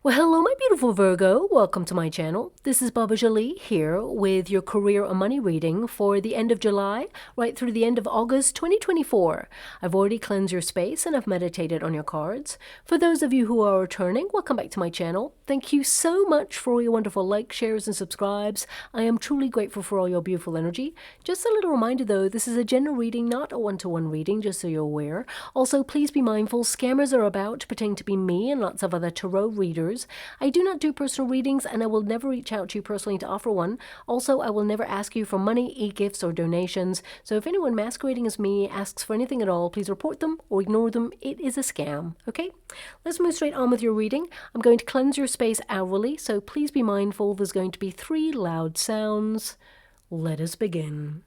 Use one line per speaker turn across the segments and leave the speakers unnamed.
Well, hello, my beautiful Virgo. Welcome to my channel. This is Baba Jolie here with your career and money reading for the end of July, right through the end of August 2024. I've already cleansed your space and I've meditated on your cards. For those of you who are returning, welcome back to my channel. Thank you so much for all your wonderful likes, shares, and subscribes. I am truly grateful for all your beautiful energy. Just a little reminder though, this is a general reading, not a one-to-one reading, just so you're aware. Also, please be mindful, scammers are about, pretending to be me and lots of other tarot readers. I do not do personal readings and I will never reach out to you personally to offer one. Also, I will never ask you for money, e-gifts, or donations. So if anyone masquerading as me asks for anything at all, please report them or ignore them. It is a scam, okay? Let's move straight on with your reading. I'm going to cleanse your space hourly, so please be mindful. There's going to be 3 loud sounds. Let us begin.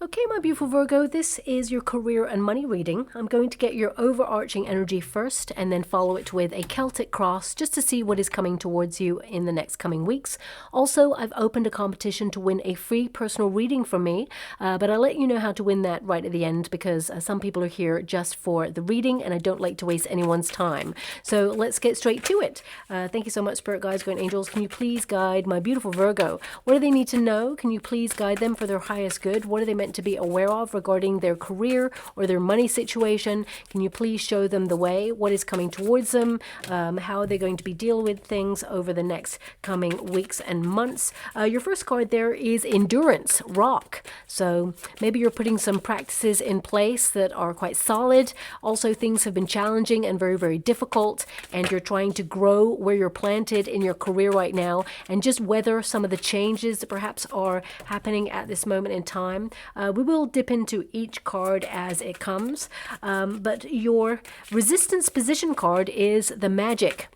Okay, my beautiful Virgo, this is your career and money reading. I'm going to get your overarching energy first and then follow it with a Celtic cross just to see what is coming towards you in the next coming weeks. Also, I've opened a competition to win a free personal reading from me, but I'll let you know how to win that right at the end because some people are here just for the reading and I don't like to waste anyone's time. So let's get straight to it. Thank you so much, Spirit Guides, Guardian Angels. Can you please guide my beautiful Virgo? What do they need to know? Can you please guide them for their highest good? What are they meant to be aware of regarding their career or their money situation? Can you please show them the way? What is coming towards them? How are they going to be dealing with things over the next coming weeks and months? Your first card there is Endurance, Rock. So maybe you're putting some practices in place that are quite solid. Also, things have been challenging and very, very difficult, and you're trying to grow where you're planted in your career right now and just weather some of the changes that perhaps are happening at this moment in time. We will dip into each card as it comes, but your resistance position card is the Magic.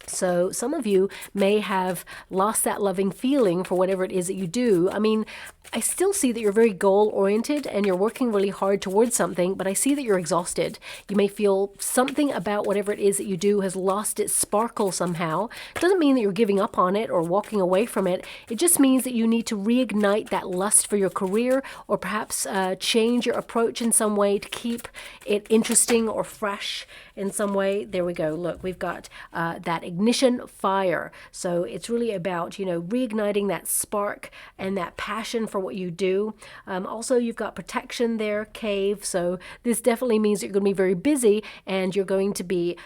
So some of you may have lost that loving feeling for whatever it is that you do. I mean, I still see that you're very goal-oriented and you're working really hard towards something, but I see that you're exhausted. You may feel something about whatever it is that you do has lost its sparkle somehow. It doesn't mean that you're giving up on it or walking away from it. It just means that you need to reignite that lust for your career or perhaps change your approach in some way to keep it interesting or fresh in some way. There we go. Look, we've got that ignition fire. So it's really about, you know, reigniting that spark and that passion for what you do. Also, you've got protection there, cave. So this definitely means you're going to be very busy and you're going to be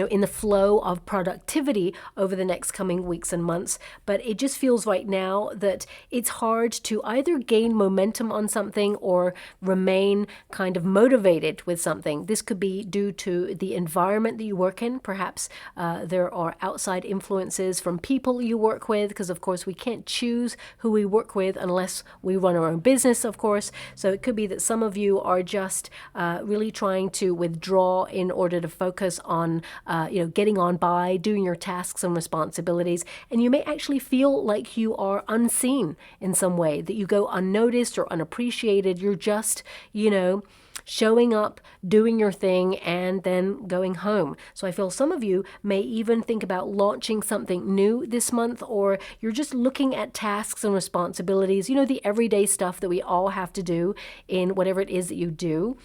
in the flow of productivity over the next coming weeks and months. But it just feels right now that it's hard to either gain momentum on something or remain kind of motivated with something. This could be due to the environment that you work in. Perhaps there are outside influences from people you work with, because of course we can't choose who we work with unless we run our own business, of course. So it could be that some of you are just really trying to withdraw in order to focus on getting on by, doing your tasks and responsibilities. And you may actually feel like you are unseen in some way, that you go unnoticed or unappreciated. You're just, showing up, doing your thing, and then going home. So I feel some of you may even think about launching something new this month, or you're just looking at tasks and responsibilities, the everyday stuff that we all have to do in whatever it is that you do.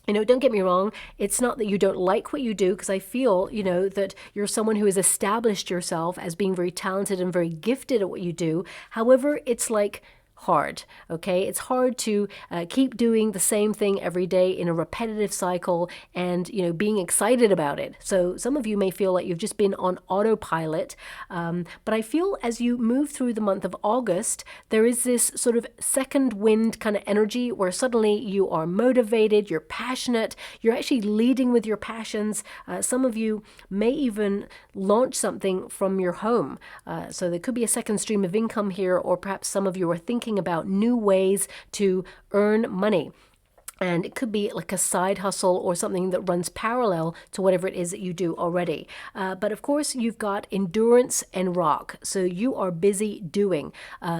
Don't get me wrong, it's not that you don't like what you do, because I feel, that you're someone who has established yourself as being very talented and very gifted at what you do. However, it's like hard, okay? It's hard to keep doing the same thing every day in a repetitive cycle and, being excited about it. So some of you may feel like you've just been on autopilot, but I feel as you move through the month of August, there is this sort of second wind kind of energy where suddenly you are motivated, you're passionate, you're actually leading with your passions. Some of you may even launch something from your home. So there could be a second stream of income here, or perhaps some of you are thinking about new ways to earn money. And it could be like a side hustle or something that runs parallel to whatever it is that you do already. But of course, you've got endurance and rock. So you are busy doing.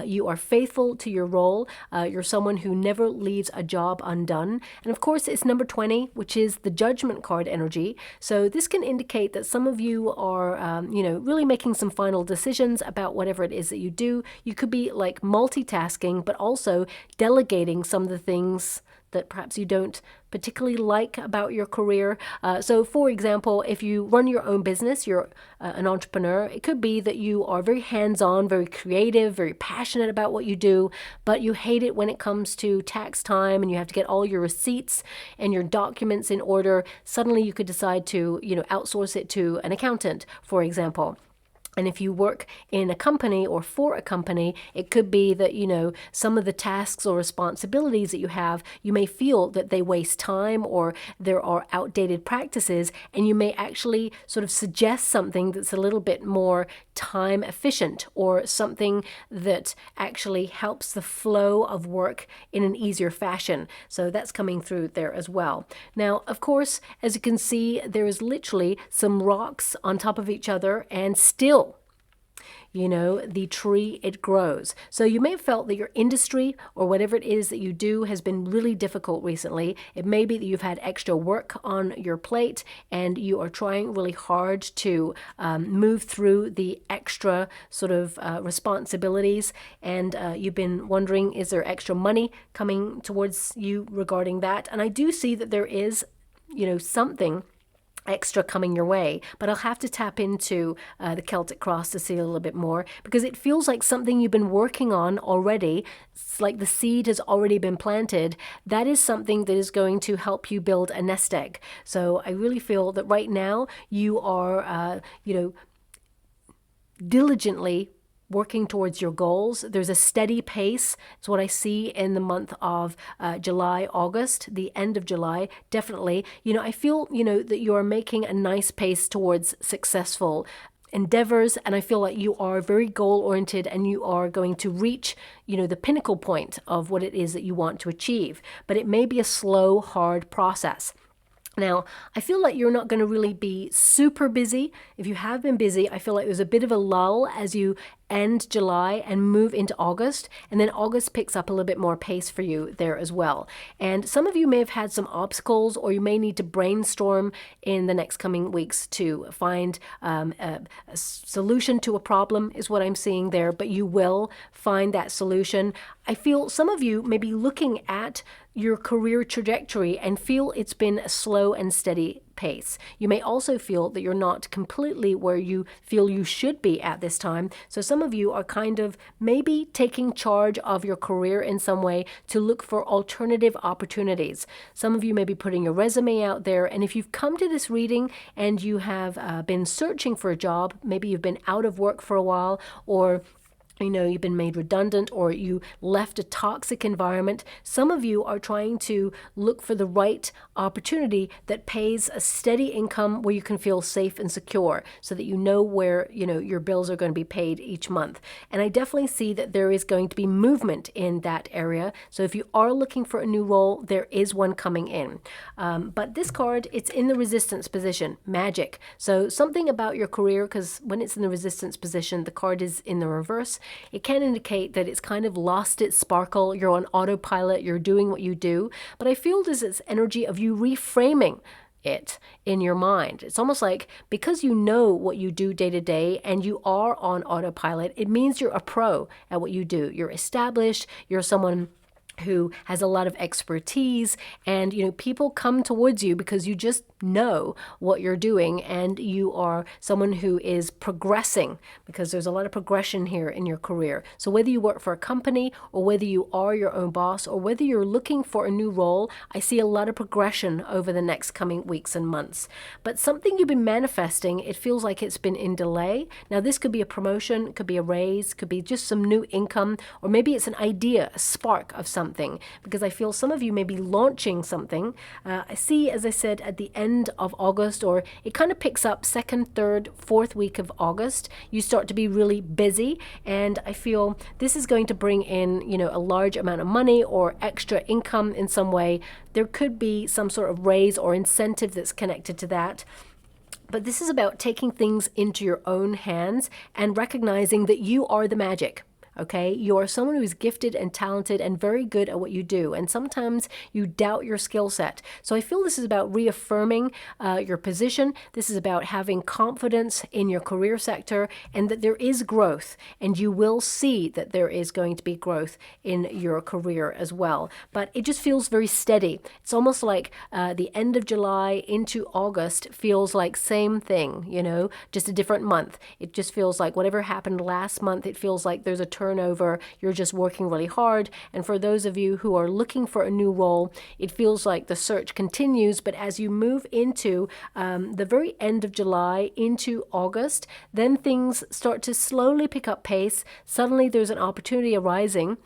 You are faithful to your role. You're someone who never leaves a job undone. And of course, it's number 20, which is the Judgment card energy. So this can indicate that some of you are, really making some final decisions about whatever it is that you do. You could be like multitasking, but also delegating some of the things that perhaps you don't particularly like about your career. So for example, if you run your own business, you're an entrepreneur, it could be that you are very hands-on, very creative, very passionate about what you do, but you hate it when it comes to tax time and you have to get all your receipts and your documents in order. Suddenly you could decide to, outsource it to an accountant, for example. And if you work in a company or for a company, it could be that, some of the tasks or responsibilities that you have, you may feel that they waste time or there are outdated practices, and you may actually sort of suggest something that's a little bit more time efficient or something that actually helps the flow of work in an easier fashion. So that's coming through there as well. Now, of course, as you can see, there is literally some rocks on top of each other, and still, the tree, it grows. So you may have felt that your industry or whatever it is that you do has been really difficult recently. It may be that you've had extra work on your plate and you are trying really hard to move through the extra sort of responsibilities, and you've been wondering, is there extra money coming towards you regarding that? And I do see that there is, something extra coming your way, but I'll have to tap into the Celtic cross to see a little bit more, because it feels like something you've been working on already. It's like the seed has already been planted. That is something that is going to help you build a nest egg. So I really feel that right now you are, diligently working towards your goals. There's a steady pace. It's what I see in the month of July, August, the end of July, definitely. I feel, that you are making a nice pace towards successful endeavors, and I feel like you are very goal-oriented and you are going to reach, the pinnacle point of what it is that you want to achieve. But it may be a slow, hard process. Now, I feel like you're not going to really be super busy. If you have been busy, I feel like there's a bit of a lull as you end July and move into August, and then August picks up a little bit more pace for you there as well. And some of you may have had some obstacles, or you may need to brainstorm in the next coming weeks to find a solution to a problem, is what I'm seeing there, but you will find that solution. I feel some of you may be looking at your career trajectory and feel it's been a slow and steady pace. You may also feel that you're not completely where you feel you should be at this time. So some of you are kind of maybe taking charge of your career in some way to look for alternative opportunities. Some of you may be putting your resume out there, and if you've come to this reading and you have been searching for a job, maybe you've been out of work for a while, or you've been made redundant, or you left a toxic environment. Some of you are trying to look for the right opportunity that pays a steady income where you can feel safe and secure, so that where, your bills are going to be paid each month. And I definitely see that there is going to be movement in that area. So if you are looking for a new role, there is one coming in. But this card, it's in the resistance position, magic. So something about your career, because when it's in the resistance position, the card is in the reverse. It can indicate that it's kind of lost its sparkle. You're on autopilot. You're doing what you do. But I feel there's this energy of you reframing it in your mind. It's almost like because you know what you do day to day and you are on autopilot, it means you're a pro at what you do. You're established. You're someone who has a lot of expertise, and people come towards you because you just know what you're doing, and you are someone who is progressing, because there's a lot of progression here in your career. So whether you work for a company, or whether you are your own boss, or whether you're looking for a new role, I see a lot of progression over the next coming weeks and months. But something you've been manifesting, it feels like it's been in delay. Now this could be a promotion, could be a raise, could be just some new income, or maybe it's an idea, a spark of something. something, because I feel some of you may be launching something. I see, as I said, at the end of August, or it kind of picks up second, third, fourth week of August, you start to be really busy, and I feel this is going to bring in, you know, a large amount of money or extra income in some way. There could be some sort of raise or incentive that's connected to that. But this is about taking things into your own hands and recognizing that you are the magic. Okay, you are someone who's gifted and talented and very good at what you do. And sometimes you doubt your skill set. So I feel this is about reaffirming your position. This is about having confidence in your career sector, and that there is growth. And you will see that there is going to be growth in your career as well. But it just feels very steady. It's almost like the end of July into August feels like same thing, you know, just a different month. It just feels like whatever happened last month, it feels like there's a turnover. You're just working really hard. And for those of you who are looking for a new role, it feels like the search continues. But as you move into the very end of July into August, then things start to slowly pick up pace. Suddenly there's an opportunity arising.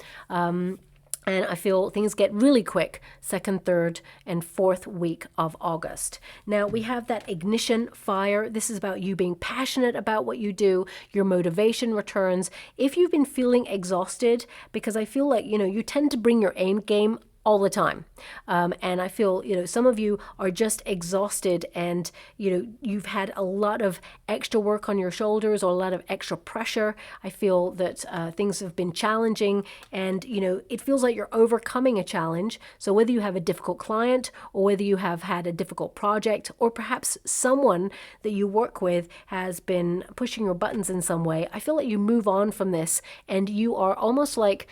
And I feel things get really quick, second, third, and fourth week of August. Now, we have that ignition fire. This is about you being passionate about what you do. Your motivation returns. If you've been feeling exhausted, because I feel like, you know, you tend to bring your aim game all the time. And I feel, you know, some of you are just exhausted, and, you know, you've had a lot of extra work on your shoulders or a lot of extra pressure. I feel that things have been challenging, and, you know, it feels like you're overcoming a challenge. So whether you have a difficult client, or whether you have had a difficult project, or perhaps someone that you work with has been pushing your buttons in some way, I feel like you move on from this, and you are almost like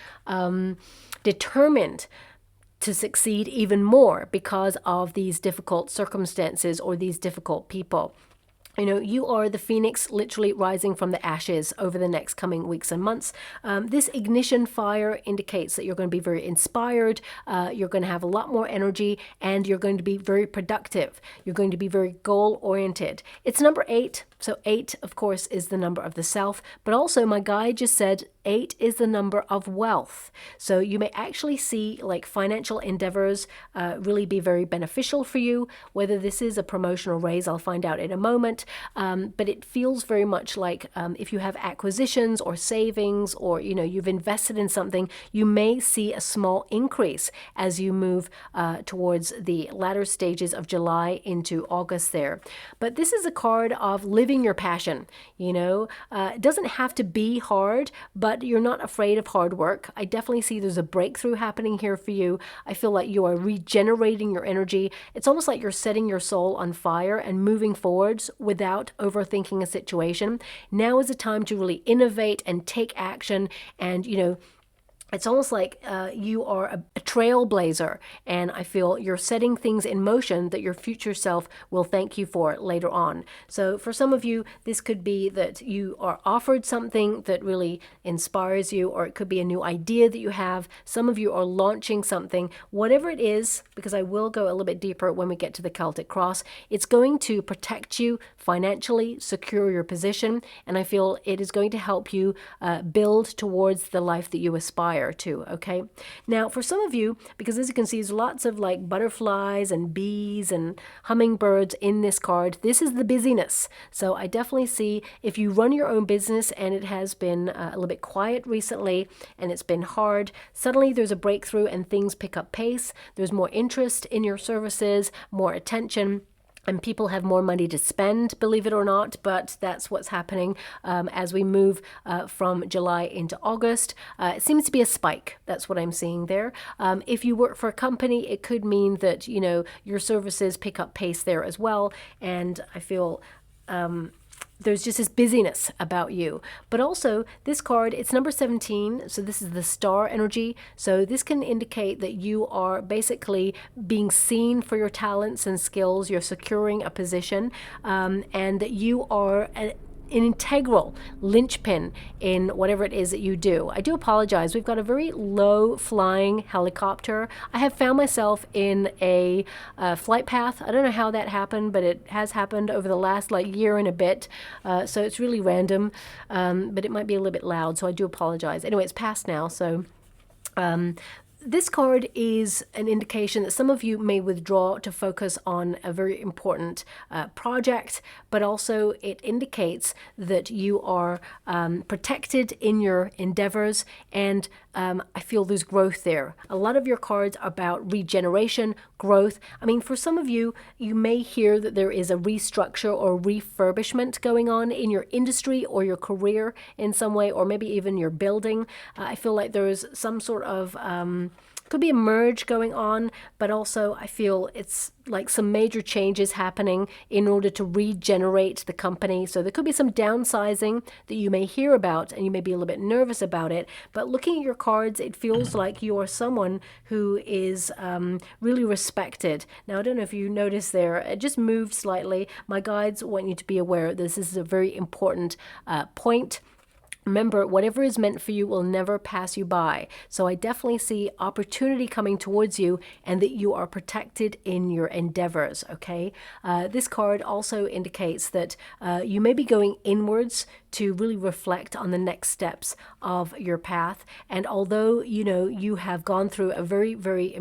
determined to succeed even more because of these difficult circumstances or these difficult people. You know, you are the phoenix literally rising from the ashes over the next coming weeks and months. This ignition fire indicates that you're going to be very inspired, you're going to have a lot more energy, and you're going to be very productive. You're going to be very goal-oriented. It's number 8. So 8, of course, is the number of the self, but also my guide just said 8 is the number of wealth. So you may actually see like financial endeavors really be very beneficial for you. Whether this is a promotional raise, I'll find out in a moment. But it feels very much like if you have acquisitions or savings, or, you know, you've invested in something, you may see a small increase as you move towards the latter stages of July into August there. But this is a card of living your passion. You know, it doesn't have to be hard, but you're not afraid of hard work. I definitely see there's a breakthrough happening here for you. I feel like you are regenerating your energy. It's almost like you're setting your soul on fire and moving forwards without overthinking a situation. Now is the time to really innovate and take action, and, you know, it's almost like you are a trailblazer, and I feel you're setting things in motion that your future self will thank you for later on. So for some of you, this could be that you are offered something that really inspires you, or it could be a new idea that you have. Some of you are launching something. Whatever it is, because I will go a little bit deeper when we get to the Celtic Cross, it's going to protect you financially, secure your position, and I feel it is going to help you build towards the life that you aspire to. Okay, now for some of you, because as you can see, there's lots of like butterflies and bees and hummingbirds in this card. This is the busyness. So I definitely see if you run your own business and it has been a little bit quiet recently and it's been hard, suddenly there's a breakthrough and things pick up pace. There's more interest in your services, more attention, and people have more money to spend, believe it or not, but that's what's happening as we move from July into August. It seems to be a spike. That's what I'm seeing there. If you work for a company, it could mean that, you know, your services pick up pace there as well. And I feel there's just this busyness about you. But also this card, it's number 17. So this is the star energy. So this can indicate that you are basically being seen for your talents and skills. You're securing a position, and that you are an integral linchpin in whatever it is that you do. I do apologize. We've got a very low flying helicopter. I have found myself in a flight path. I don't know how that happened, but it has happened over the last like year and a bit. So it's really random, but it might be a little bit loud. So I do apologize. Anyway, it's past now. So This card is an indication that some of you may withdraw to focus on a very important project, but also it indicates that you are protected in your endeavors, and I feel there's growth there. A lot of your cards are about regeneration, growth. I mean, for some of you, you may hear that there is a restructure or refurbishment going on in your industry or your career in some way, or maybe even your building. I feel like there's some sort of could be a merge going on, but also I feel it's like some major changes happening in order to regenerate the company. So there could be some downsizing that you may hear about, and you may be a little bit nervous about it. But looking at your cards, it feels like you are someone who is really respected. Now, I don't know if you noticed there, it just moved slightly. My guides want you to be aware this is a very important point. Remember, whatever is meant for you will never pass you by. So I definitely see opportunity coming towards you, and that you are protected in your endeavors, okay? This card also indicates that you may be going inwards to really reflect on the next steps of your path. And although, you know, you have gone through a very, very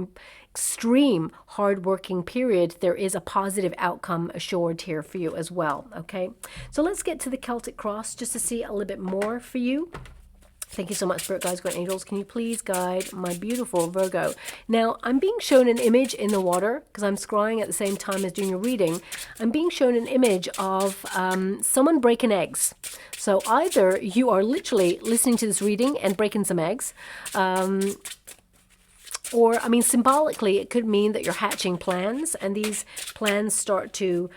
extreme hard-working period, there is a positive outcome assured here for you as well, okay? So let's get to the Celtic Cross just to see a little bit more for you. Thank you so much, Spirit Guides, Great Angels. Can you please guide my beautiful Virgo? Now, I'm being shown an image in the water because I'm scrying at the same time as doing a reading. I'm being shown an image of someone breaking eggs. So either you are literally listening to this reading and breaking some eggs, or, I mean, symbolically, it could mean that you're hatching plans, and these plans start to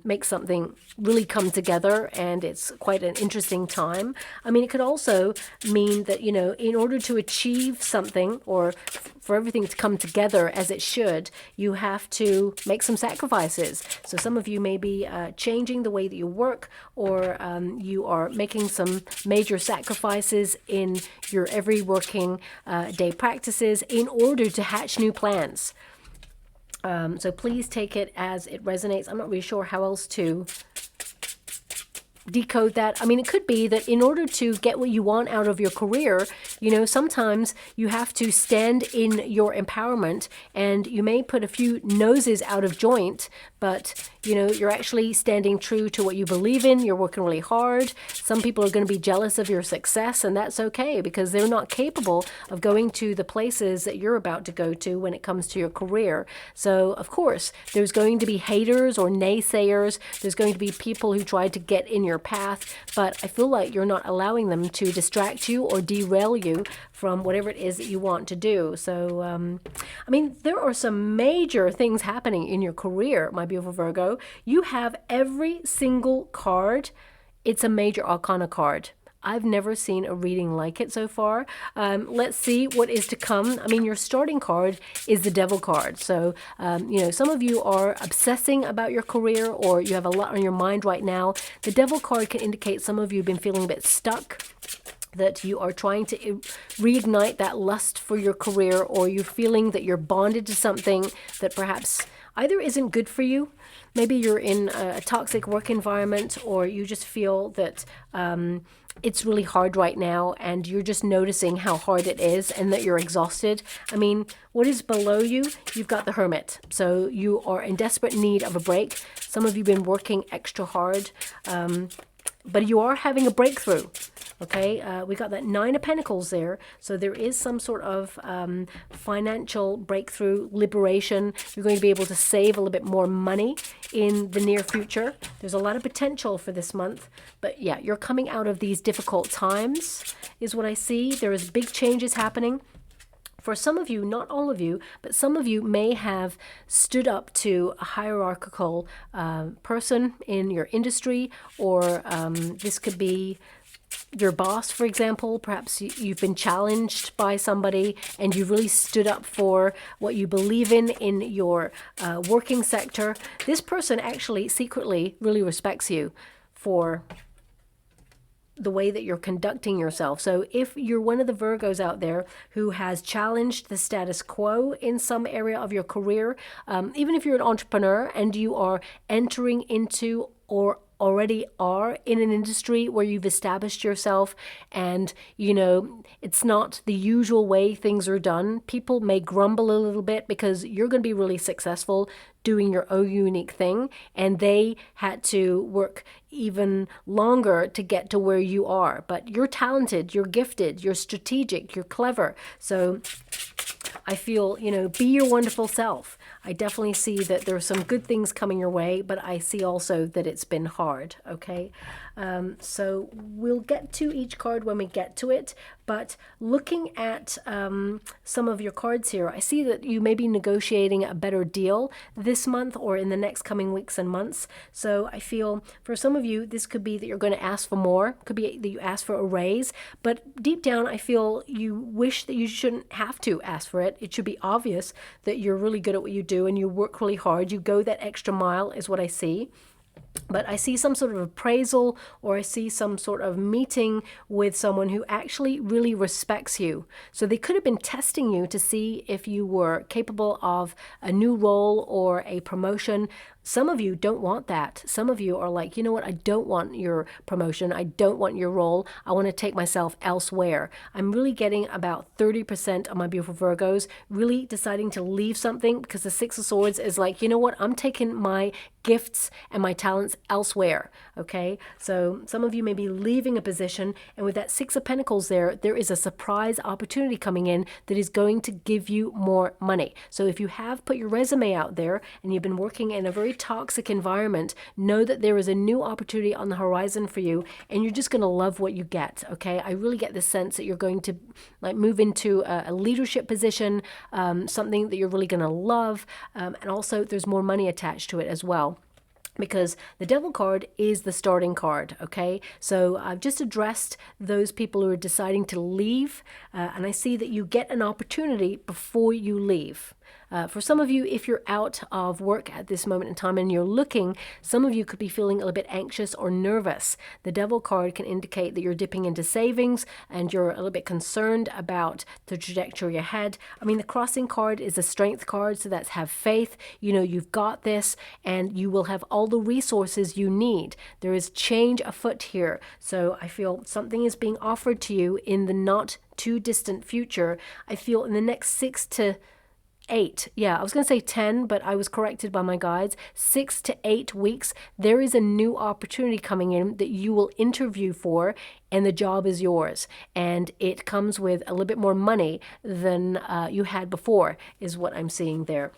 make something really come together, and it's quite an interesting time. I mean, it could also mean that, you know, in order to achieve something, or for everything to come together as it should, you have to make some sacrifices. So some of you may be changing the way that you work, or you are making some major sacrifices in your every working day practices in order to hatch new plans. So please take it as it resonates. I'm not really sure how else to decode that. I mean, it could be that in order to get what you want out of your career, you know, sometimes you have to stand in your empowerment, and you may put a few noses out of joint, but you know, you're actually standing true to what you believe in. You're working really hard. Some people are going to be jealous of your success, and that's okay, because they're not capable of going to the places that you're about to go to when it comes to your career. So of course, there's going to be haters or naysayers. There's going to be people who try to get in your path, but I feel like you're not allowing them to distract you or derail you from whatever it is that you want to do. So, I mean, there are some major things happening in your career, my beautiful Virgo. You have every single card. It's a major arcana card. I've never seen a reading like it so far. Let's see what is to come. I mean, your starting card is the Devil card. So, you know, some of you are obsessing about your career, or you have a lot on your mind right now. The Devil card can indicate some of you have been feeling a bit stuck, that you are trying to reignite that lust for your career, or you're feeling that you're bonded to something that perhaps either isn't good for you. Maybe you're in a toxic work environment, or you just feel that it's really hard right now, and you're just noticing how hard it is and that you're exhausted. I mean, what is below you? You've got the Hermit. So you are in desperate need of a break. Some of you have been working extra hard, but you are having a breakthrough. Okay, we got that Nine of Pentacles there. So there is some sort of financial breakthrough, liberation. You're going to be able to save a little bit more money in the near future. There's a lot of potential for this month. But yeah, you're coming out of these difficult times is what I see. There is big changes happening. For some of you, not all of you, but some of you may have stood up to a hierarchical person in your industry, or this could be your boss, for example. Perhaps you've been challenged by somebody and you really stood up for what you believe in your working sector. This person actually secretly really respects you for the way that you're conducting yourself. So if you're one of the Virgos out there who has challenged the status quo in some area of your career, even if you're an entrepreneur and you are entering into or already are in an industry where you've established yourself and, you know, it's not the usual way things are done, people may grumble a little bit because you're going to be really successful doing your own unique thing, and they had to work even longer to get to where you are. But you're talented, you're gifted, you're strategic, you're clever. So I feel, you know, be your wonderful self. I definitely see that there are some good things coming your way, but I see also that it's been hard, okay? So we'll get to each card when we get to it, but looking at some of your cards here, I see that you may be negotiating a better deal this month or in the next coming weeks and months. So I feel for some of you, this could be that you're going to ask for more, could be that you ask for a raise, but deep down I feel you wish that you shouldn't have to ask for it. It should be obvious that you're really good at what you do and you work really hard. You go that extra mile is what I see. But I see some sort of appraisal, or I see some sort of meeting with someone who actually really respects you. So they could have been testing you to see if you were capable of a new role or a promotion. Some of you don't want that. Some of you are like, you know what, I don't want your promotion. I don't want your role. I want to take myself elsewhere. I'm really getting about 30% of my beautiful Virgos really deciding to leave something, because the Six of Swords is like, you know what, I'm taking my gifts and my talents elsewhere. Okay, so some of you may be leaving a position, and with that Six of Pentacles there is a surprise opportunity coming in that is going to give you more money. So if you have put your resume out there and you've been working in a very toxic environment, know that there is a new opportunity on the horizon for you, and you're just going to love what you get. Okay, I really get the sense that you're going to like move into a leadership position, something that you're really going to love, and also there's more money attached to it as well, because the Devil card is the starting card, okay? So I've just addressed those people who are deciding to leave, and I see that you get an opportunity before you leave. For some of you, if you're out of work at this moment in time and you're looking, some of you could be feeling a little bit anxious or nervous. The Devil card can indicate that you're dipping into savings and you're a little bit concerned about the trajectory ahead. I mean, the Crossing card is a strength card, so that's have faith. You know, you've got this and you will have all the resources you need. There is change afoot here. So I feel something is being offered to you in the not too distant future. I feel in the next 6 to 8, I was going to say 10, but I was corrected by my guides. 6 to 8 weeks, there is a new opportunity coming in that you will interview for, and the job is yours. And it comes with a little bit more money than you had before, is what I'm seeing there.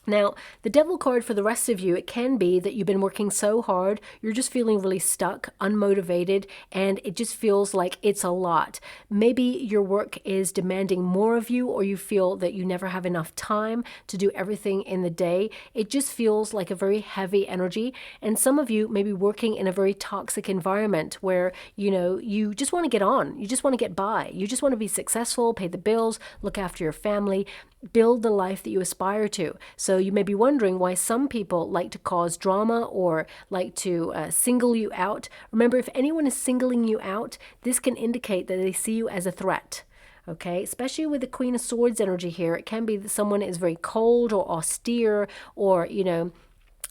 Now, the Devil card for the rest of you, it can be that you've been working so hard, you're just feeling really stuck, unmotivated, and it just feels like it's a lot. Maybe your work is demanding more of you, or you feel that you never have enough time to do everything in the day. It just feels like a very heavy energy, and some of you may be working in a very toxic environment where, you know, you just want to get on, you just want to get by, you just want to be successful, pay the bills, look after your family, build the life that you aspire to. So you may be wondering why some people like to cause drama or like to single you out. Remember, if anyone is singling you out, this can indicate that they see you as a threat. Okay, especially with the Queen of Swords energy here, it can be that someone is very cold or austere, or, you know,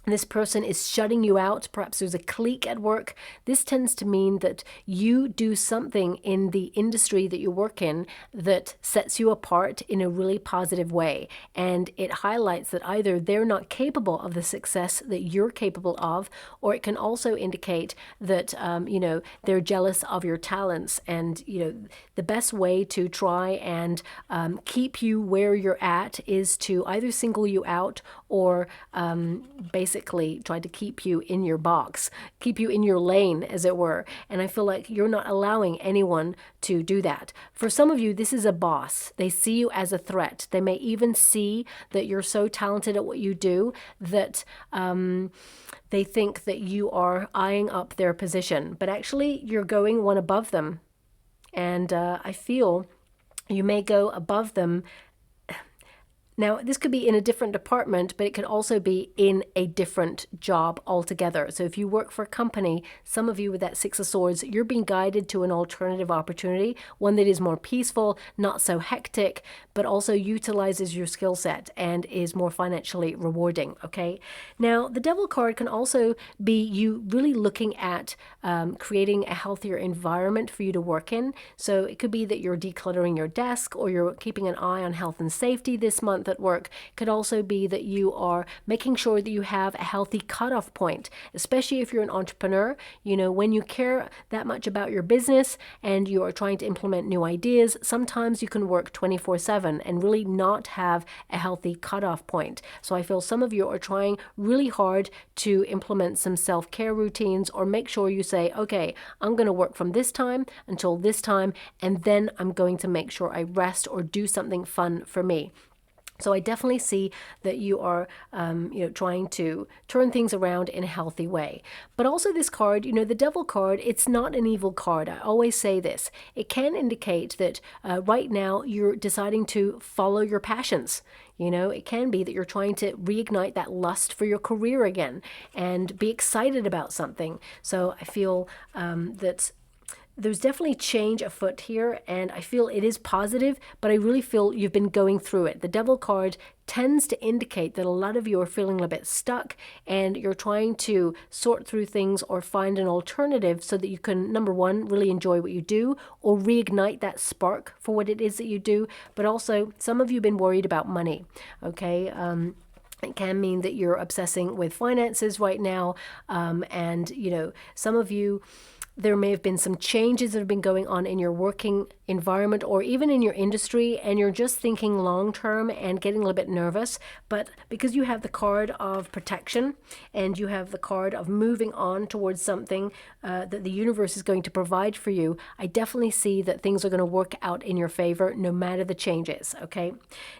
this person is shutting you out. Perhaps there's a clique at work. This tends to mean that you do something in the industry that you work in that sets you apart in a really positive way. And it highlights that either they're not capable of the success that you're capable of, or it can also indicate that, you know, they're jealous of your talents. And, you know, the best way to try and keep you where you're at is to either single you out or basically try to keep you in your box, keep you in your lane, as it were. And I feel like you're not allowing anyone to do that. For some of you, this is a boss. They see you as a threat. They may even see that you're so talented at what you do that they think that you are eyeing up their position, but actually you're going one above them. And I feel you may go above them Now, this could be in a different department, but it could also be in a different job altogether. So if you work for a company, some of you with that Six of Swords, you're being guided to an alternative opportunity, one that is more peaceful, not so hectic, but also utilizes your skill set and is more financially rewarding, okay? Now, the Devil card can also be you really looking at creating a healthier environment for you to work in. So it could be that you're decluttering your desk, or you're keeping an eye on health and safety this month at work. It could also be that you are making sure that you have a healthy cutoff point, especially if you're an entrepreneur. You know, when you care that much about your business and you are trying to implement new ideas, sometimes you can work 24/7 and really not have a healthy cutoff point. So I feel some of you are trying really hard to implement some self-care routines, or make sure you say, okay, I'm going to work from this time until this time, and then I'm going to make sure I rest or do something fun for me. So I definitely see that you are, trying to turn things around in a healthy way. But also this card, the Devil card, it's not an evil card. I always say this. It can indicate that right now you're deciding to follow your passions. It can be that you're trying to reignite that lust for your career again and be excited about something. So I feel that there's definitely change afoot here, and I feel it is positive, but I really feel you've been going through it. The Devil card tends to indicate that a lot of you are feeling a bit stuck, and you're trying to sort through things or find an alternative so that you can, number one, really enjoy what you do, or reignite that spark for what it is that you do. But also, some of you have been worried about money, okay? It can mean that you're obsessing with finances right now, and some of you, there may have been some changes that have been going on in your working environment or even in your industry, and you're just thinking long term and getting a little bit nervous. But because you have the card of protection and you have the card of moving on towards something that the universe is going to provide for you, I definitely see that things are going to work out in your favor no matter the changes, okay?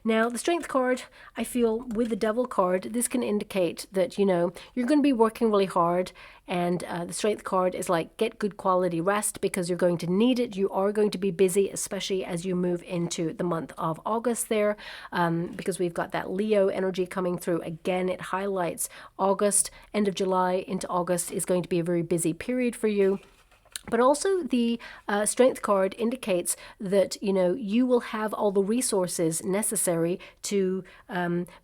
Now, the Strength card, I feel with the Devil card, this can indicate that, you're going to be working really hard. And the Strength card is like, get good quality rest because you're going to need it. You are going to be busy, especially as you move into the month of August there, because we've got that Leo energy coming through. Again, it highlights August, end of July into August is going to be a very busy period for you. But also the Strength card indicates that, you will have all the resources necessary to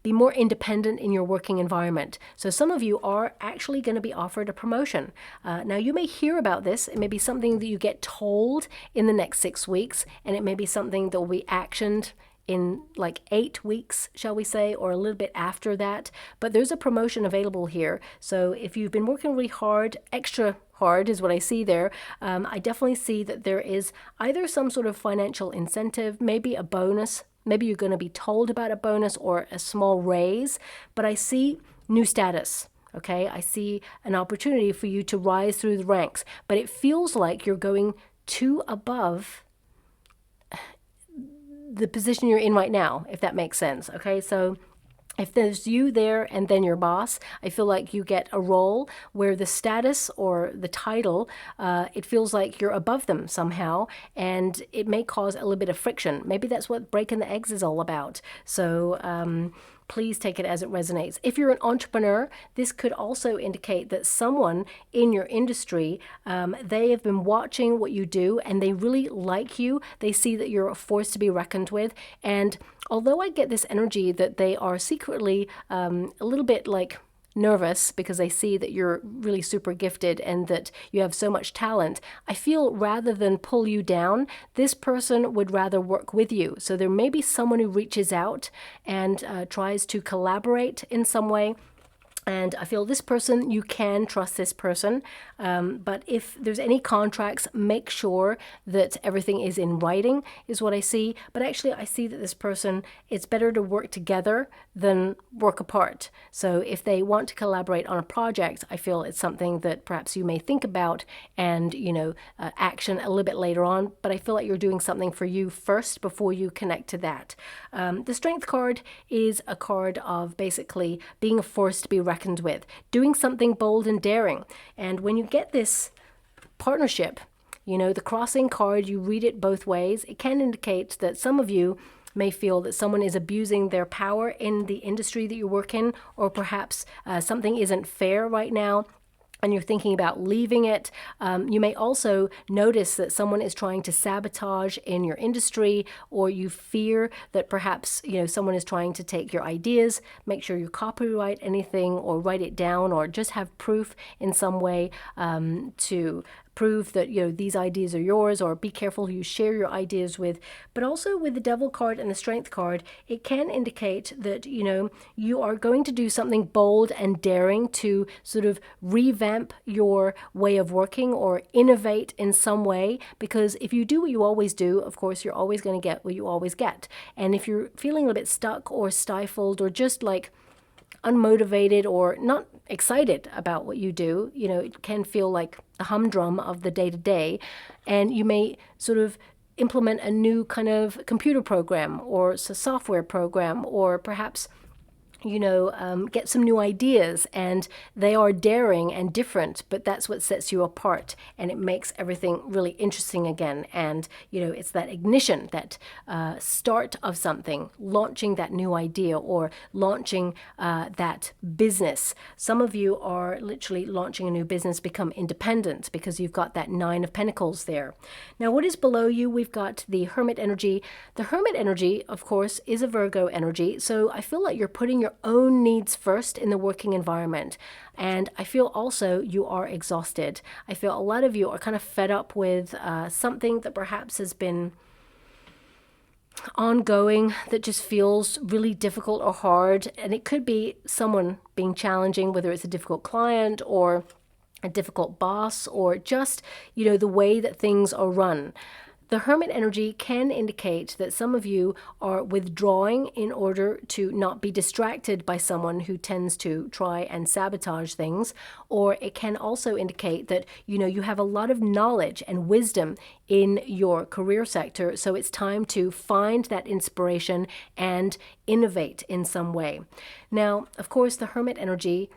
be more independent in your working environment. So some of you are actually going to be offered a promotion. Now, you may hear about this. It may be something that you get told in the next 6 weeks, and it may be something that will be actioned in like 8 weeks, shall we say, or a little bit after that. But there's a promotion available here. So if you've been working really hard, extra hard is what I see there, I definitely see that there is either some sort of financial incentive, maybe a bonus, maybe you're going to be told about a bonus or a small raise, but I see new status. Okay, I see an opportunity for you to rise through the ranks, but it feels like you're going too above the position you're in right now, if that makes sense. Okay, so if there's you there and then your boss, I feel like you get a role where the status or the title, it feels like you're above them somehow, and it may cause a little bit of friction. Maybe that's what breaking the eggs is all about. So please take it as it resonates. If you're an entrepreneur, this could also indicate that someone in your industry, they have been watching what you do and they really like you. They see that you're a force to be reckoned with. And although I get this energy that they are secretly a little bit like nervous because they see that you're really super gifted and that you have so much talent, I feel rather than pull you down, this person would rather work with you. So there may be someone who reaches out and tries to collaborate in some way. And I feel this person, you can trust this person. But if there's any contracts, make sure that everything is in writing, is what I see. But actually, I see that this person, it's better to work together than work apart. So if they want to collaborate on a project, I feel it's something that perhaps you may think about and, action a little bit later on. But I feel like you're doing something for you first before you connect to that. The Strength card is a card of basically being a force to be reckoned with, doing something bold and daring. And when you get this partnership, the crossing card, you read it both ways. It can indicate that some of you may feel that someone is abusing their power in the industry that you work in, or perhaps something isn't fair right now and you're thinking about leaving it. You may also notice that someone is trying to sabotage in your industry, or you fear that perhaps someone is trying to take your ideas. Make sure you copyright anything or write it down, or just have proof in some way to prove that these ideas are yours, or be careful who you share your ideas with. But also with the Devil card and the Strength card, it can indicate that you are going to do something bold and daring to sort of revamp your way of working or innovate in some way, because if you do what you always do, of course you're always going to get what you always get. And if you're feeling a little bit stuck or stifled or just like unmotivated or not excited about what you do, it can feel like the humdrum of the day-to-day, and you may sort of implement a new kind of computer program or a software program, or perhaps get some new ideas, and they are daring and different, but that's what sets you apart, and it makes everything really interesting again. And it's that ignition, that start of something, launching that new idea or launching that business. Some of you are literally launching a new business, become independent, because you've got that 9 of Pentacles there. Now, what is below you? We've got the Hermit energy. The Hermit energy, of course, is a Virgo energy, so I feel like you're putting your own needs first in the working environment. And I feel also you are exhausted. I feel a lot of you are kind of fed up with something that perhaps has been ongoing, that just feels really difficult or hard. And it could be someone being challenging, whether it's a difficult client or a difficult boss, or just the way that things are run. The Hermit energy can indicate that some of you are withdrawing in order to not be distracted by someone who tends to try and sabotage things. Or it can also indicate that, you have a lot of knowledge and wisdom in your career sector. So it's time to find that inspiration and innovate in some way. Now, of course, the Hermit energy,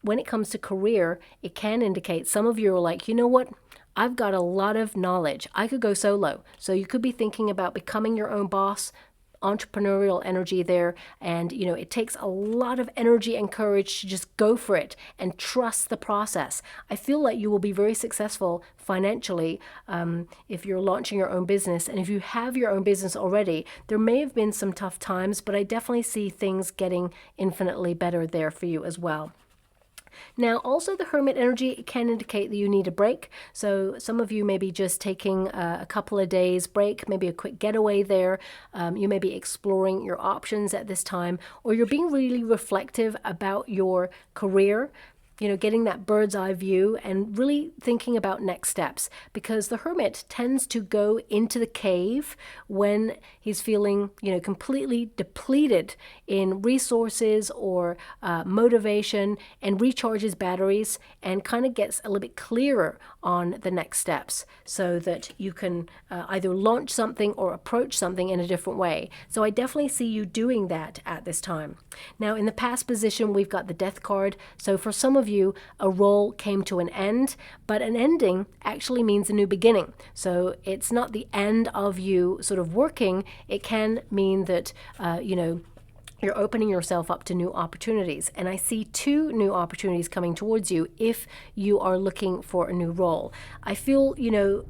when it comes to career, it can indicate some of you are like, what? I've got a lot of knowledge. I could go solo. So you could be thinking about becoming your own boss, entrepreneurial energy there. And, it takes a lot of energy and courage to just go for it and trust the process. I feel like you will be very successful financially if you're launching your own business. And if you have your own business already, there may have been some tough times, but I definitely see things getting infinitely better there for you as well. Now, also the Hermit energy can indicate that you need a break. So some of you may be just taking a couple of days break, maybe a quick getaway there. You may be exploring your options at this time, or you're being really reflective about your career. Getting that bird's eye view and really thinking about next steps, because the Hermit tends to go into the cave when he's feeling, completely depleted in resources or motivation, and recharges batteries and kind of gets a little bit clearer on the next steps, so that you can either launch something or approach something in a different way. So I definitely see you doing that at this time. Now, in the past position, we've got the Death card. So for some of you, a role came to an end, but an ending actually means a new beginning. So it's not the end of you sort of working. It can mean that, you're opening yourself up to new opportunities. And I see 2 new opportunities coming towards you if you are looking for a new role. I feel,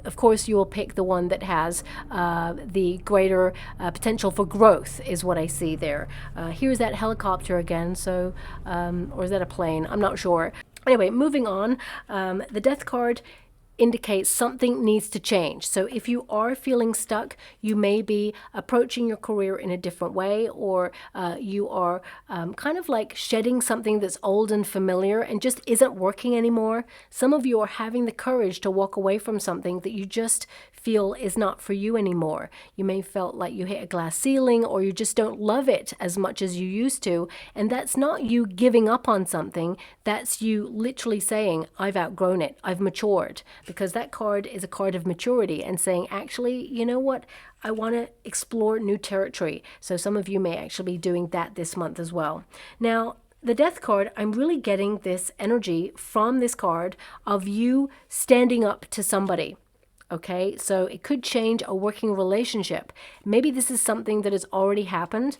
of course, you will pick the one that has the greater potential for growth, is what I see there. Here's that helicopter again. So, or is that a plane? I'm not sure. Anyway, moving on, the Death card indicates something needs to change. So if you are feeling stuck, you may be approaching your career in a different way, or you are kind of like shedding something that's old and familiar and just isn't working anymore. Some of you are having the courage to walk away from something that you just feel is not for you anymore. You may felt like you hit a glass ceiling, or you just don't love it as much as you used to. And that's not you giving up on something. That's you literally saying, I've outgrown it. I've matured. Because that card is a card of maturity and saying, actually, you know what? I want to explore new territory. So some of you may actually be doing that this month as well. Now, the Death card, I'm really getting this energy from this card of you standing up to somebody. Okay, so it could change a working relationship. Maybe this is something that has already happened.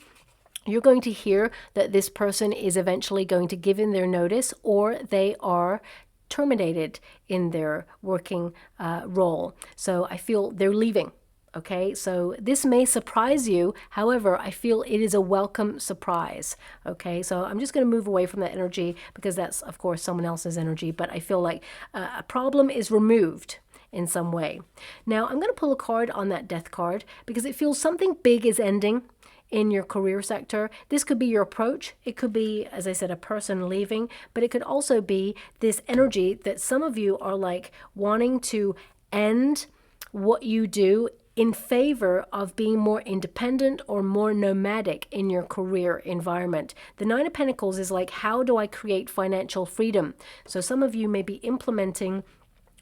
You're going to hear that this person is eventually going to give in their notice, or they are terminated in their working role. So I feel they're leaving. Okay, so this may surprise you. However, I feel it is a welcome surprise. Okay, so I'm just going to move away from that energy because that's, of course, someone else's energy. But I feel like a problem is removed in some way. Now, I'm going to pull a card on that death card because it feels something big is ending in your career sector. This could be your approach. It could be, as I said, a person leaving, but it could also be this energy that some of you are like wanting to end what you do in favor of being more independent or more nomadic in your career environment. The Nine of Pentacles is like, how do I create financial freedom? So some of you may be implementing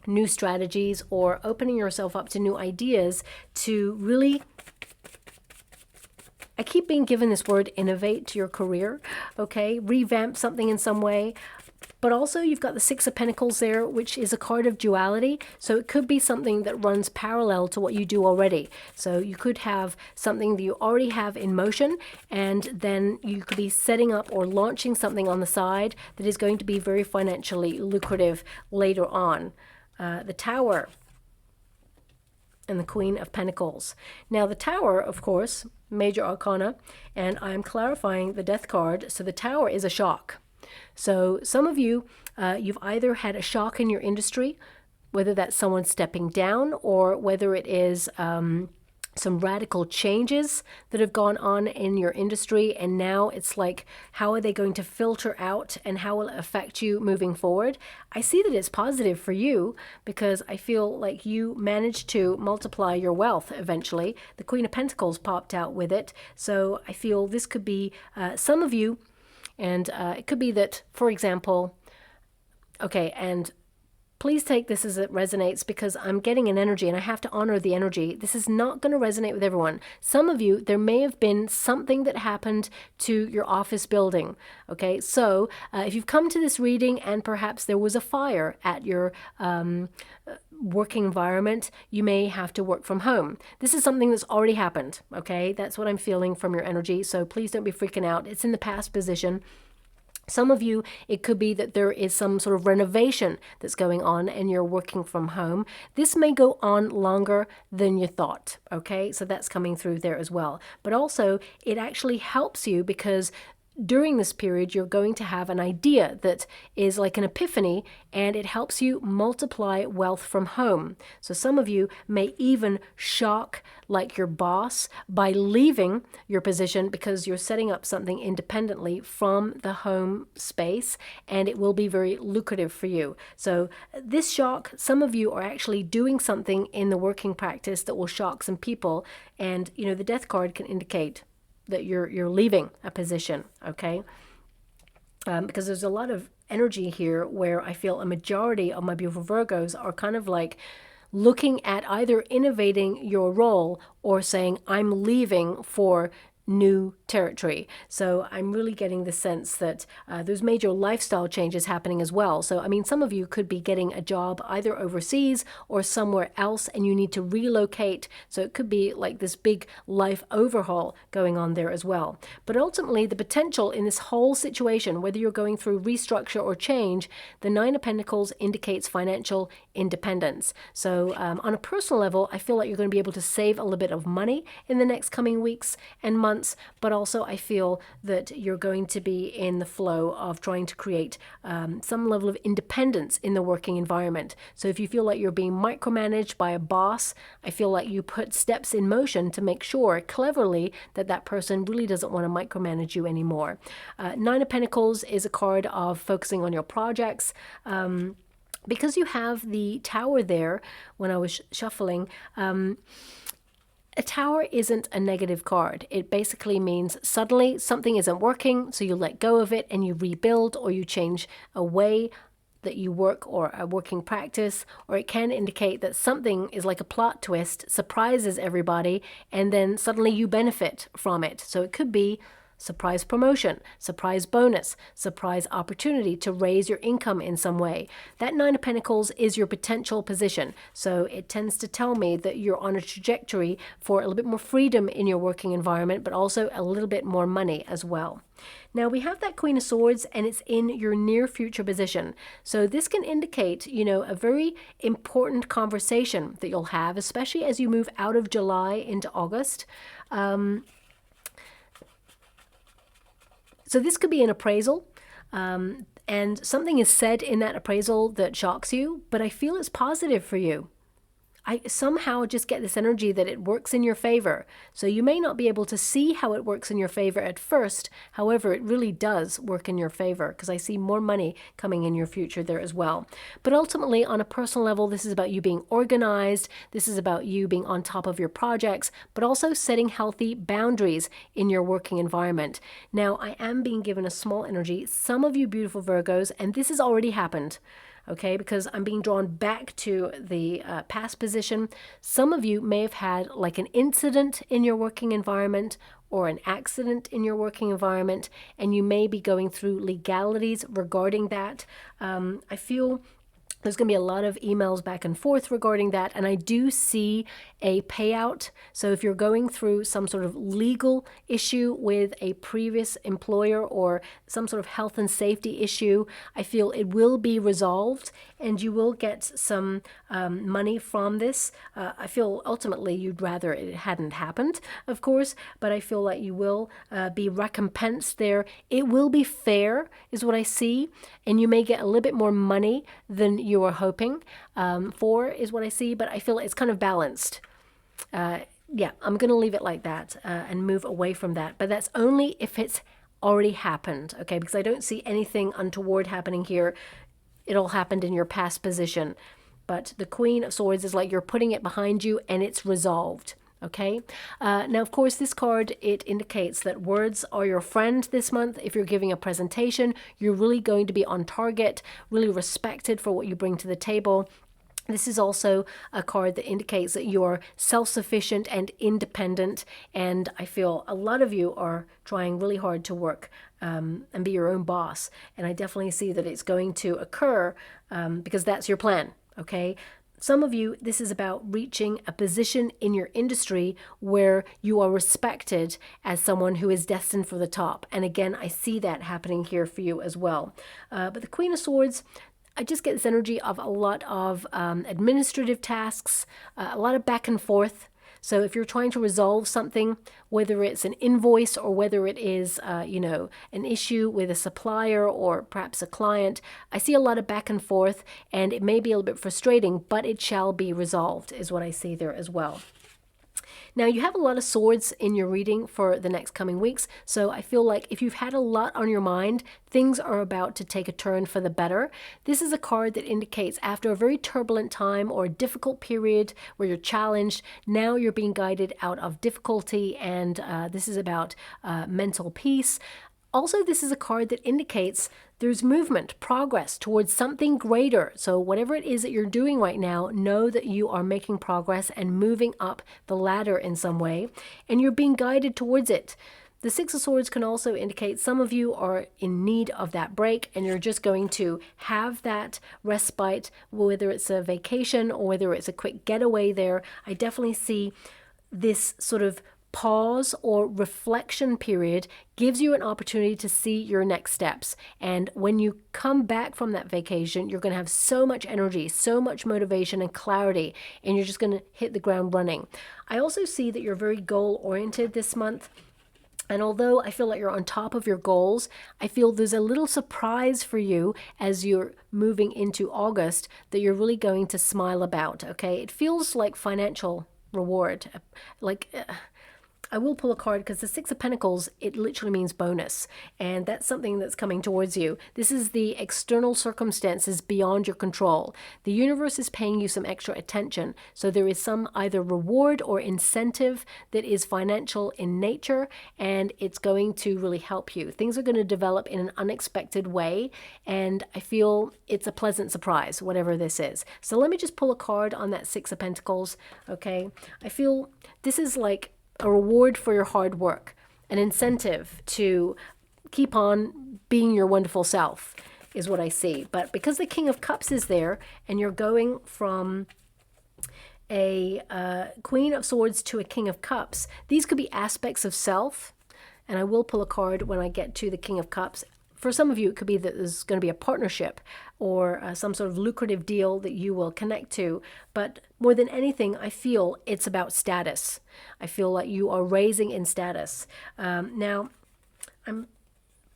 new strategies or opening yourself up to new ideas to really, I keep being given this word, innovate your career, okay? Revamp something in some way. But also you've got the Six of Pentacles there, which is a card of duality. So it could be something that runs parallel to what you do already. So you could have something that you already have in motion, and then you could be setting up or launching something on the side that is going to be very financially lucrative later on. The Tower and the Queen of Pentacles. Now the Tower, of course, major arcana, and I'm clarifying the Death card. So the Tower is a shock. So some of you, you've either had a shock in your industry, whether that's someone stepping down or whether it is some radical changes that have gone on in your industry. And now it's like, how are they going to filter out and how will it affect you moving forward? I see that it's positive for you because I feel like you managed to multiply your wealth eventually. The Queen of Pentacles popped out with it. So I feel this could be some of you. And it could be that, for example, okay, and please take this as it resonates because I'm getting an energy and I have to honor the energy. This is not going to resonate with everyone. Some of you, there may have been something that happened to your office building. Okay, so if you've come to this reading and perhaps there was a fire at your working environment, you may have to work from home. This is something that's already happened. Okay, that's what I'm feeling from your energy. So please don't be freaking out. It's in the past position. Some of you, it could be that there is some sort of renovation that's going on and you're working from home. This may go on longer than you thought, okay? So that's coming through there as well. But also, it actually helps you because during this period, you're going to have an idea that is like an epiphany, and it helps you multiply wealth from home. So some of you may even shock like your boss by leaving your position because you're setting up something independently from the home space, and it will be very lucrative for you. So this shock, some of you are actually doing something in the working practice that will shock some people, and you know, the Death card can indicate that you're leaving a position, okay? Because there's a lot of energy here where I feel a majority of my beautiful Virgos are kind of like looking at either innovating your role or saying, I'm leaving for new territory. So I'm really getting the sense that there's major lifestyle changes happening as well. So, I mean, some of you could be getting a job either overseas or somewhere else and you need to relocate. So it could be like this big life overhaul going on there as well. But ultimately, the potential in this whole situation, whether you're going through restructure or change, the Nine of Pentacles indicates financial independence. So on a personal level, I feel like you're going to be able to save a little bit of money in the next coming weeks and months. But also I feel that you're going to be in the flow of trying to create some level of independence in the working environment. So if you feel like you're being micromanaged by a boss, I feel like you put steps in motion to make sure cleverly that that person really doesn't want to micromanage you anymore. Nine of Pentacles is a card of focusing on your projects. Because you have the Tower there, when I was shuffling, a Tower isn't a negative card. It basically means suddenly something isn't working, so you let go of it and you rebuild, or you change a way that you work or a working practice, or it can indicate that something is like a plot twist, surprises everybody, and then suddenly you benefit from it. So it could be surprise promotion, surprise bonus, surprise opportunity to raise your income in some way. That Nine of Pentacles is your potential position. So it tends to tell me that you're on a trajectory for a little bit more freedom in your working environment, but also a little bit more money as well. Now we have that Queen of Swords, and it's in your near future position. So this can indicate, you know, a very important conversation that you'll have, especially as you move out of July into August. So this could be an appraisal, and something is said in that appraisal that shocks you, but I feel it's positive for you. I somehow just get this energy that it works in your favor. So you may not be able to see how it works in your favor at first. However, it really does work in your favor, because I see more money coming in your future there as well. But ultimately, on a personal level, this is about you being organized. This is about you being on top of your projects, but also setting healthy boundaries in your working environment. Now, I am being given a small energy. Some of you beautiful Virgos, and this has already happened, okay, because I'm being drawn back to the past position. Some of you may have had like an incident in your working environment or an accident in your working environment, and you may be going through legalities regarding that. I feel there's going to be a lot of emails back and forth regarding that, and I do see a payout. So if you're going through some sort of legal issue with a previous employer or some sort of health and safety issue, I feel it will be resolved and you will get some money from this. I feel ultimately you'd rather it hadn't happened, of course, but I feel like you will be recompensed there. It will be fair is what I see, and you may get a little bit more money than you were hoping for is what I see, but I feel it's kind of balanced. Yeah, I'm going to leave it like that and move away from that. But that's only if it's already happened, okay? Because I don't see anything untoward happening here. It all happened in your past position. But the Queen of Swords is like you're putting it behind you and it's resolved, okay? Now, of course, this card, it indicates that words are your friend this month. If you're giving a presentation, you're really going to be on target, really respected for what you bring to the table. This is also a card that indicates that you are self-sufficient and independent, and I feel a lot of you are trying really hard to work and be your own boss, and I definitely see that it's going to occur because that's your plan, okay? Some of you, this is about reaching a position in your industry where you are respected as someone who is destined for the top, and again, I see that happening here for you as well. But the Queen of Swords, I just get this energy of a lot of administrative tasks, a lot of back and forth. So if you're trying to resolve something, whether it's an invoice or whether it is, you know, an issue with a supplier or perhaps a client, I see a lot of back and forth, and it may be a little bit frustrating, but it shall be resolved is what I see there as well. Now, you have a lot of swords in your reading for the next coming weeks, so I feel like if you've had a lot on your mind, things are about to take a turn for the better. This is a card that indicates after a very turbulent time or a difficult period where you're challenged, now you're being guided out of difficulty, and this is about mental peace. Also, this is a card that indicates there's movement, progress towards something greater. So whatever it is that you're doing right now, know that you are making progress and moving up the ladder in some way, and you're being guided towards it. The Six of Swords can also indicate some of you are in need of that break, and you're just going to have that respite, whether it's a vacation or whether it's a quick getaway there. I definitely see this sort of pause or reflection period gives you an opportunity to see your next steps. And when you come back from that vacation, you're going to have so much energy, so much motivation and clarity, and you're just going to hit the ground running. I also see that you're very goal-oriented this month. And although I feel like you're on top of your goals, I feel there's a little surprise for you as you're moving into August that you're really going to smile about, okay? It feels like financial reward, like... I will pull a card because the Six of Pentacles, it literally means bonus, and that's something that's coming towards you. This is the external circumstances beyond your control. The universe is paying you some extra attention, so there is some either reward or incentive that is financial in nature, and it's going to really help you. Things are going to develop in an unexpected way, and I feel it's a pleasant surprise, whatever this is. So let me just pull a card on that Six of Pentacles, okay? I feel this is like a reward for your hard work. an incentive to keep on being your wonderful self, is what I see. But because the King of Cups is there, and you're going from a Queen of Swords to a King of Cups, these could be aspects of self. And I will pull a card when I get to the King of Cups. For some of you, it could be that there's going to be a partnership or some sort of lucrative deal that you will connect to. But more than anything, I feel it's about status. I feel like you are raising in status. Now, I'm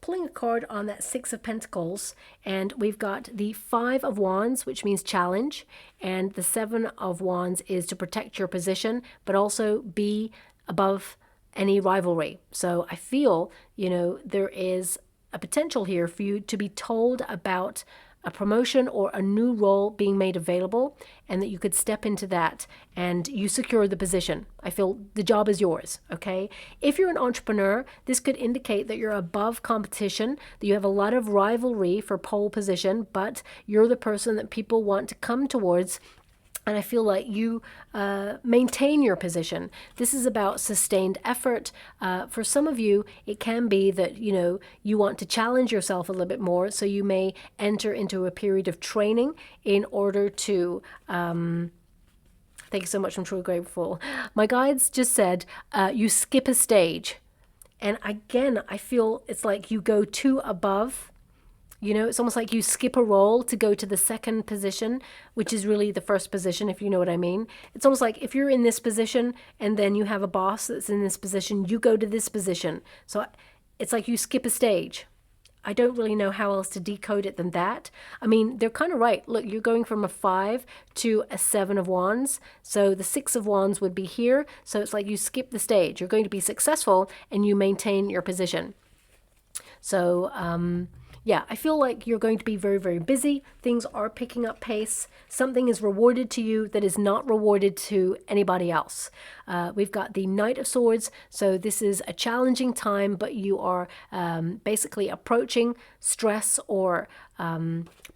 pulling a card on that Six of Pentacles, and we've got the Five of Wands, which means challenge, and the Seven of Wands is to protect your position, but also be above any rivalry. So I feel, there is a potential here for you to be told about a promotion or a new role being made available, and that you could step into that and you secure the position. I feel the job is yours, okay? If you're an entrepreneur, this could indicate that you're above competition, that you have a lot of rivalry for pole position, but you're the person that people want to come towards. And I feel like you maintain your position. This is about sustained effort. For some of you, it can be that, you want to challenge yourself a little bit more. So you may enter into a period of training in order to... Thank you so much. I'm truly grateful. My guides just said, you skip a stage. And again, I feel it's like you go two above. It's almost like you skip a role to go to the second position, which is really the first position, if you know what I mean. It's almost like if you're in this position and then you have a boss that's in this position, you go to this position. So it's like you skip a stage. I don't really know how else to decode it than that. I mean, they're kind of right. Look, you're going from a 5 to a 7 of Wands. So the 6 of Wands would be here. So it's like you skip the stage. You're going to be successful and you maintain your position. So, yeah, I feel like you're going to be very, very busy. Things are picking up pace. Something is rewarded to you that is not rewarded to anybody else. We've got the Knight of Swords. So this is a challenging time, but you are basically approaching stress or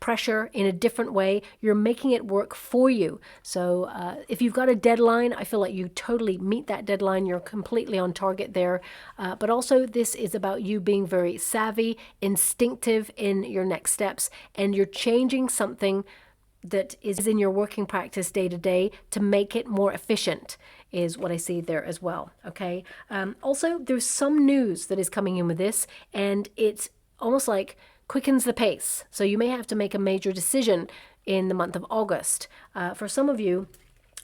pressure in a different way. You're making it work for you. So if you've got a deadline, I feel like you totally meet that deadline. You're completely on target there. But also this is about you being very savvy, instinctive in your next steps, and you're changing something that is in your working practice day to day to make it more efficient, is what I see there as well. Okay. Also, there's some news that is coming in with this, and it's almost like quickens the pace. So you may have to make a major decision in the month of August. For some of you,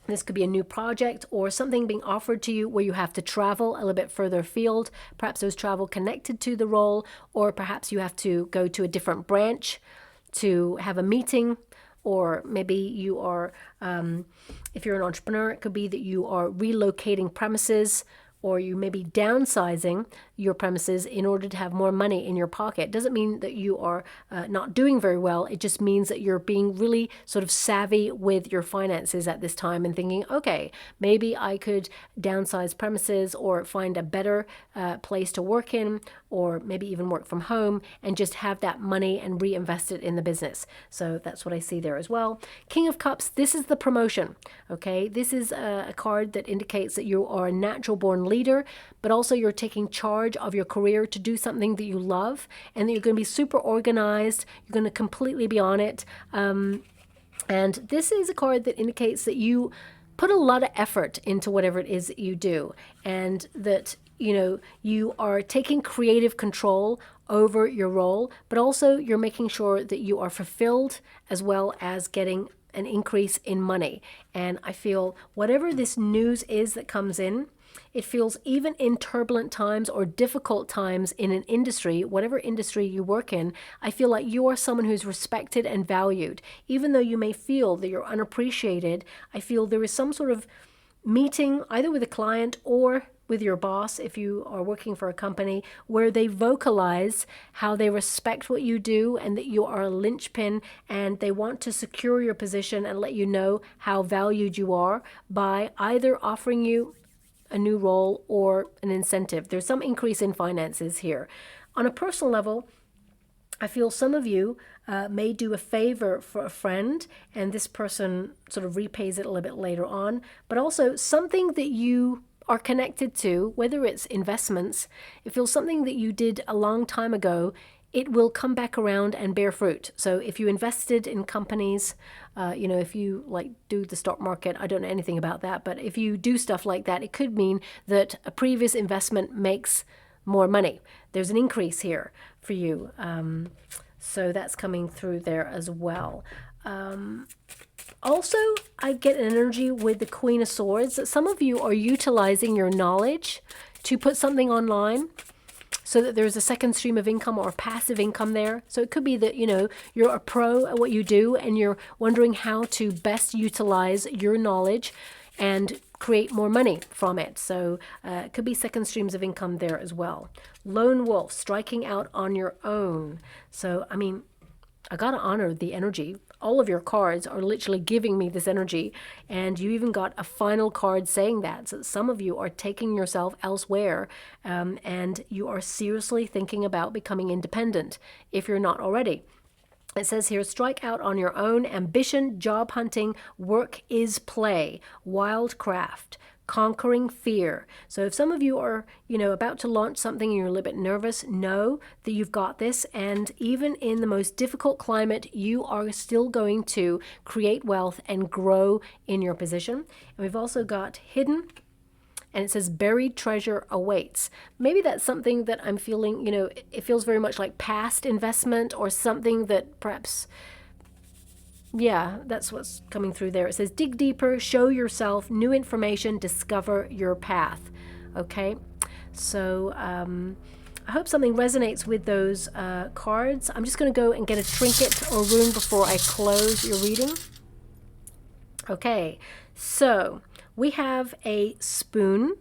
this could be a new project or something being offered to you where you have to travel a little bit further afield. Perhaps there's travel connected to the role, or perhaps you have to go to a different branch to have a meeting. Or maybe you are, if you're an entrepreneur, it could be that you are relocating premises, or you may be downsizing your premises in order to have more money in your pocket. Doesn't mean that you are not doing very well. It just means that you're being really sort of savvy with your finances at this time and thinking, okay, maybe I could downsize premises or find a better place to work in, or maybe even work from home and just have that money and reinvest it in the business. So that's what I see there as well. King of Cups, this is the promotion, okay? This is a card that indicates that you are a natural born leader, but also you're taking charge of your career to do something that you love, and that you're going to be super organized. You're going to completely be on it. And this is a card that indicates that you put a lot of effort into whatever it is that you do, and that you are taking creative control over your role, but also you're making sure that you are fulfilled as well as getting an increase in money. And I feel whatever this news is that comes in, it feels even in turbulent times or difficult times in an industry, whatever industry you work in, I feel like you are someone who's respected and valued. Even though you may feel that you're unappreciated, I feel there is some sort of meeting either with a client or with your boss, if you are working for a company, where they vocalize how they respect what you do and that you are a linchpin, and they want to secure your position and let you know how valued you are by either offering you a new role or an incentive. There's some increase in finances here. On a personal level, I feel some of you may do a favor for a friend, and this person sort of repays it a little bit later on, but also something that you are connected to, whether it's investments, it feels something that you did a long time ago, it will come back around and bear fruit. So if you invested in companies, if you like do the stock market, I don't know anything about that, but if you do stuff like that, it could mean that a previous investment makes more money. There's an increase here for you. So that's coming through there as well. Also, I get an energy with the Queen of Swords that some of you are utilizing your knowledge to put something online so that there's a second stream of income or passive income there. So it could be that, you're a pro at what you do and you're wondering how to best utilize your knowledge and create more money from it. So it could be second streams of income there as well. Lone wolf, striking out on your own. So, I got to honor the energy. All of your cards are literally giving me this energy. And you even got a final card saying that. So some of you are taking yourself elsewhere and you are seriously thinking about becoming independent if you're not already. It says here, strike out on your own. Ambition, job hunting, work is play, wildcraft, conquering fear. So if some of you are, about to launch something and you're a little bit nervous, know that you've got this. And even in the most difficult climate, you are still going to create wealth and grow in your position. And we've also got hidden. And it says buried treasure awaits. Maybe that's something that I'm feeling, it feels very much like past investment or something that perhaps, yeah, that's what's coming through there. It says dig deeper, show yourself, new information, discover your path. Okay, so I hope something resonates with those cards. I'm just going to go and get a trinket or rune before I close your reading. Okay, so we have a spoon.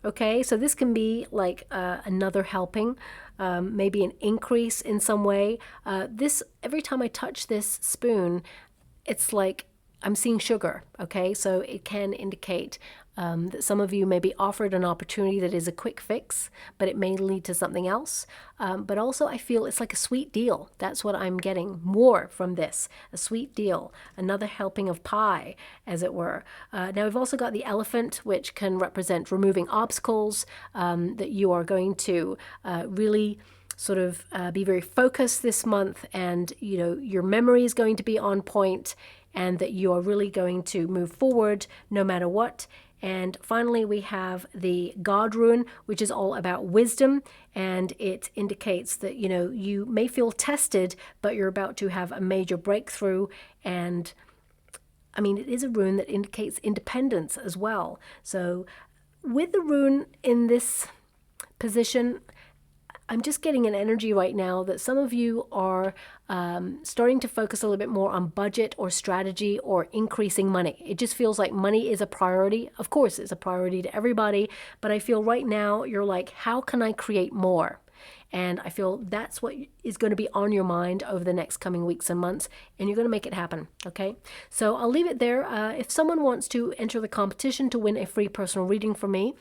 Okay, so this can be like another helping, maybe an increase in some way. Every time I touch this spoon, it's like I'm seeing sugar. Okay, so it can indicate that some of you may be offered an opportunity that is a quick fix, but it may lead to something else. But also I feel it's like a sweet deal. That's what I'm getting more from this, a sweet deal, another helping of pie, as it were. Now we've also got the elephant, which can represent removing obstacles, that you are going to really sort of be very focused this month, and your memory is going to be on point, and that you are really going to move forward no matter what. And finally, we have the God rune, which is all about wisdom, and it indicates that, you may feel tested, but you're about to have a major breakthrough. And it is a rune that indicates independence as well. So with the rune in this position, I'm just getting an energy right now that some of you are starting to focus a little bit more on budget or strategy or increasing money. It just feels like money is a priority. Of course, it's a priority to everybody, but I feel right now you're like, how can I create more? And I feel that's what is going to be on your mind over the next coming weeks and months, and you're going to make it happen, okay? So I'll leave it there. If someone wants to enter the competition to win a free personal reading from me,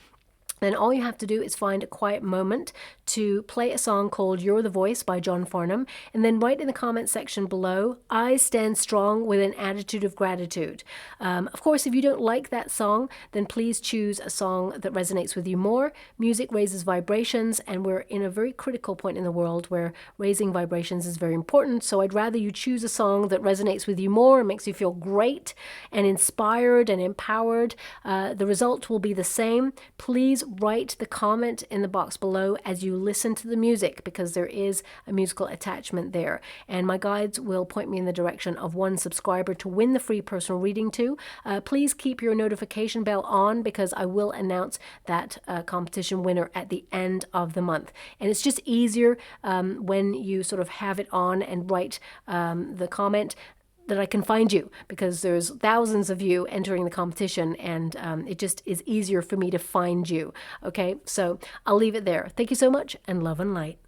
then all you have to do is find a quiet moment to play a song called You're the Voice by John Farnham, and then write in the comment section below, I stand strong with an attitude of gratitude. Of course, if you don't like that song, then please choose a song that resonates with you more. Music raises vibrations, and we're in a very critical point in the world where raising vibrations is very important. So I'd rather you choose a song that resonates with you more and makes you feel great and inspired and empowered. The result will be the same. Please write the comment in the box below as you listen to the music, because there is a musical attachment there, and my guides will point me in the direction of one subscriber to win the free personal reading to. Please keep your notification bell on, because I will announce that competition winner at the end of the month. And it's just easier when you sort of have it on and write the comment, that I can find you, because there's thousands of you entering the competition, and it just is easier for me to find you. Okay, so I'll leave it there. Thank you so much, and love and light.